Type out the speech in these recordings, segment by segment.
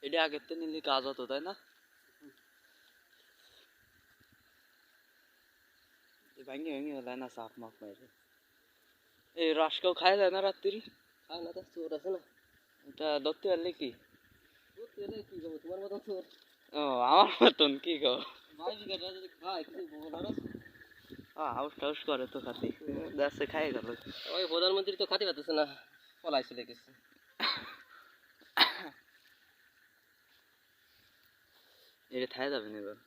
এটা আগের তো নিলে কাজ হতো তাই না? ভাঙে ভাঙে হলে না চাপ মাপ মারে। এই রস কেউ খায় যায় না রাত্রি? খায় না, তো চোর আছে না। এটা ধরতে পারলে কি? ধরতে গেলে কি করবো, তোমার মতন চোর। ও আমার মতন কি গো? ভাই বিঘাটা যদি খায় কিছু বলার আছে? হাউস টাউস করে তো খাতি দেশে খাই গেল। ওই প্রধানমন্ত্রী তো খাতে পারতেছে না, পলাই চলে গেছে। এটা থাই যাবে না এবার।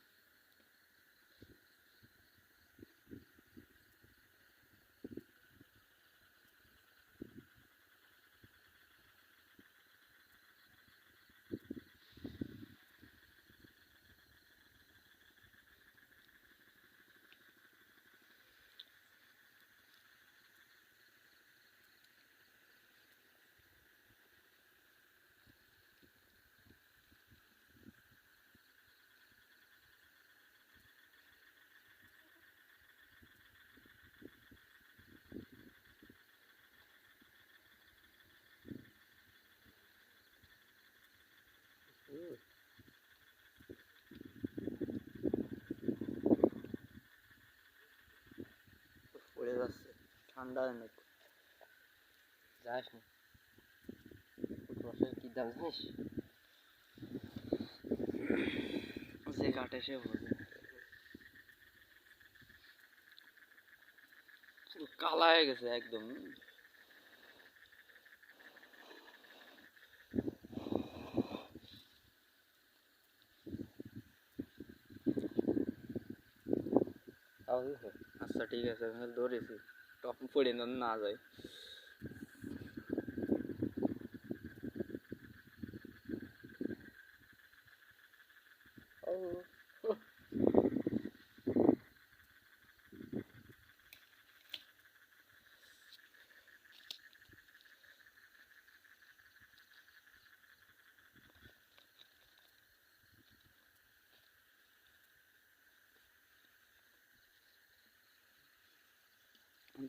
পড়ে যাচ্ছে ঠান্ডা অনেক। যাস না, রসের কি দাম জানিস? যে কাটে সে বোঝে। পুরো কালা হয়ে গেছে একদম। আচ্ছা ঠিক আছে, আমি ধরেছি টপ পড়ে না যায়।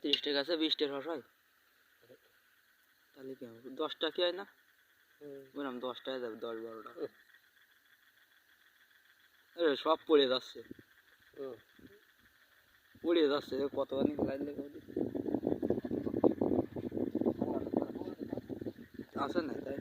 ত্রিশটা গাছে 20টা রস হয়, তাহলে কি হবে? 10টা কি হয় না? বললাম 10টায় যাবে, 10-12টা। সব পড়ে যাচ্ছে, পড়ে যাচ্ছে কতখানি লাইন আছে না তাই।